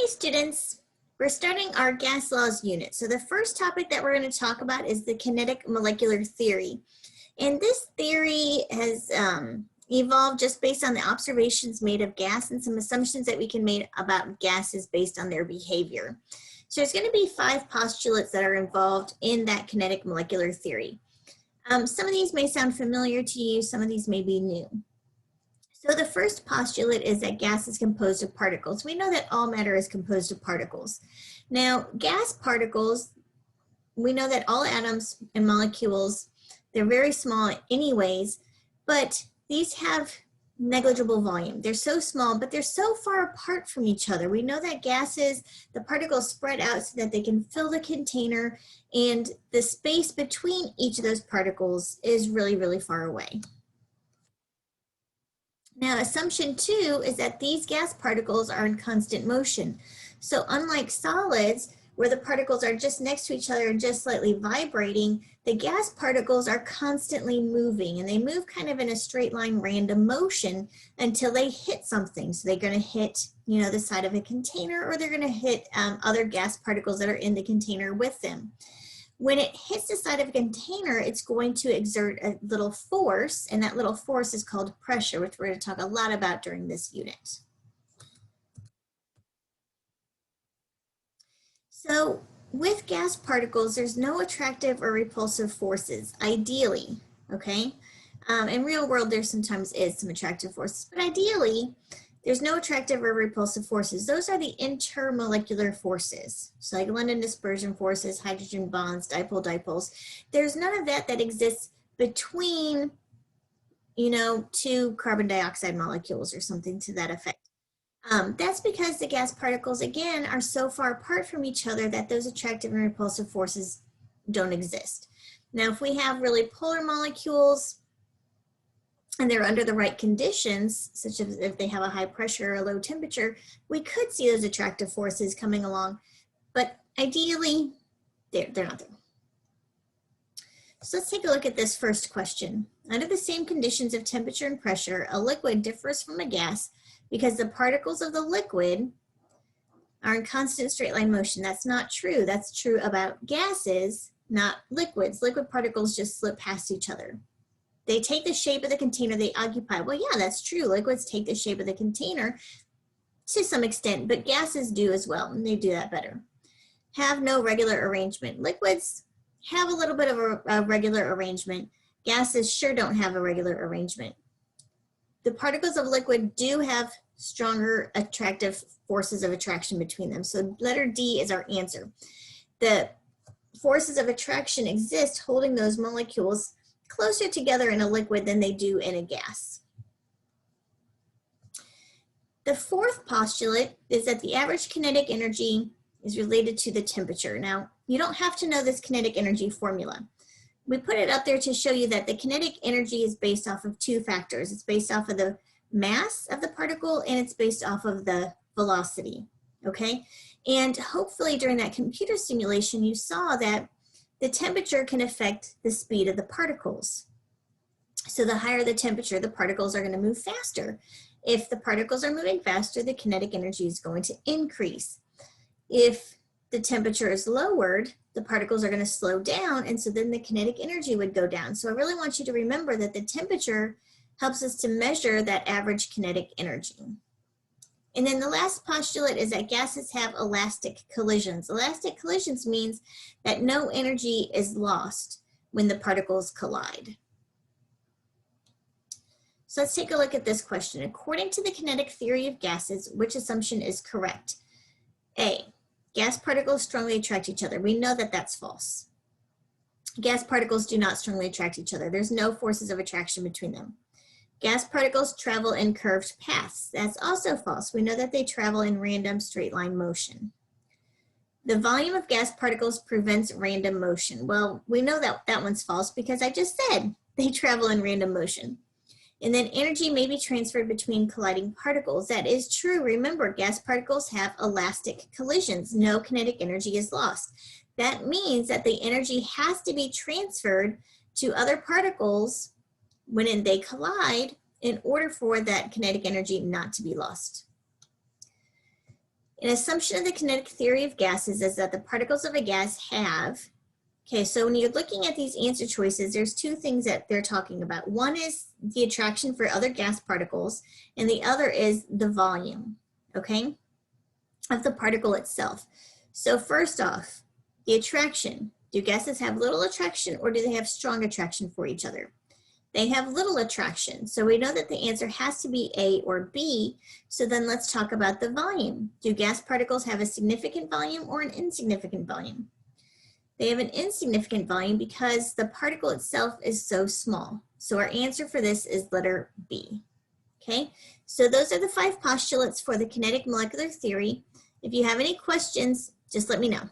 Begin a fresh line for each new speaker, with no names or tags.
Hey students, we're starting our gas laws unit. So the first topic that we're going to talk about is the kinetic molecular theory. And this theory has evolved just based on the observations made of gas and some assumptions that we can make about gases based on their behavior. So there's going to be 5 postulates that are involved in that kinetic molecular theory. Some of these may sound familiar to you, some of these may be new. So the first postulate is that gas is composed of particles. We know that all matter is composed of particles. Now, gas particles, we know that all atoms and molecules, they're very small anyways, but these have negligible volume. They're so small, but they're so far apart from each other. We know that gases, the particles spread out so that they can fill the container, and the space between each of those particles is really, really far away. Now, assumption 2 is that these gas particles are in constant motion. So unlike solids, where the particles are just next to each other and just slightly vibrating, the gas particles are constantly moving, and they move kind of in a straight line random motion until they hit something. So they're going to hit, the side of a container, or they're going to hit other gas particles that are in the container with them. When it hits the side of a container, it's going to exert a little force, and that little force is called pressure, which we're going to talk a lot about during this unit. So with gas particles, there's no attractive or repulsive forces, ideally, okay? In real world, there sometimes is some attractive forces, but ideally, there's no attractive or repulsive forces. Those are the intermolecular forces. So like London dispersion forces, hydrogen bonds, dipoles. There's none of that exists between, 2 carbon dioxide molecules or something to that effect. That's because the gas particles, again, are so far apart from each other that those attractive and repulsive forces don't exist. Now, if we have really polar molecules, and they're under the right conditions, such as if they have a high pressure or a low temperature, we could see those attractive forces coming along, but ideally, they're not there. So let's take a look at this first question. Under the same conditions of temperature and pressure, a liquid differs from a gas because the particles of the liquid are in constant straight line motion. That's not true. That's true about gases, not liquids. Liquid particles just slip past each other. They take the shape of the container they occupy. Well, yeah, that's true. Liquids take the shape of the container to some extent, but gases do as well, and they do that better. Have no regular arrangement. Liquids have a little bit of a regular arrangement. Gases sure don't have a regular arrangement. The particles of liquid do have stronger attractive forces of attraction between them. So letter D is our answer. The forces of attraction exist holding those molecules closer together in a liquid than they do in a gas. The fourth postulate is that the average kinetic energy is related to the temperature. Now, you don't have to know this kinetic energy formula. We put it up there to show you that the kinetic energy is based off of 2 factors. It's based off of the mass of the particle, and it's based off of the velocity, okay? And hopefully during that computer simulation, you saw that the temperature can affect the speed of the particles. So the higher the temperature, the particles are going to move faster. If the particles are moving faster, the kinetic energy is going to increase. If the temperature is lowered, the particles are going to slow down, and so then the kinetic energy would go down. So I really want you to remember that the temperature helps us to measure that average kinetic energy. And then the last postulate is that gases have elastic collisions. Elastic collisions means that no energy is lost when the particles collide. So let's take a look at this question. According to the kinetic theory of gases, which assumption is correct? A, gas particles strongly attract each other. We know that that's false. Gas particles do not strongly attract each other. There's no forces of attraction between them. Gas particles travel in curved paths. That's also false. We know that they travel in random straight line motion. The volume of gas particles prevents random motion. Well, we know that that one's false because I just said they travel in random motion. And then energy may be transferred between colliding particles. That is true. Remember, gas particles have elastic collisions. No kinetic energy is lost. That means that the energy has to be transferred to other particles when they collide in order for that kinetic energy not to be lost. An assumption of the kinetic theory of gases is that the particles of a gas have, okay, so when you're looking at these answer choices, there's two things that they're talking about. One is the attraction for other gas particles, and the other is the volume, okay, of the particle itself. So first off, the attraction. Do gases have little attraction or do they have strong attraction for each other? They have little attraction. So we know that the answer has to be A or B. So then let's talk about the volume. Do gas particles have a significant volume or an insignificant volume? They have an insignificant volume because the particle itself is so small. So our answer for this is letter B. Okay, so those are the 5 postulates for the kinetic molecular theory. If you have any questions, just let me know.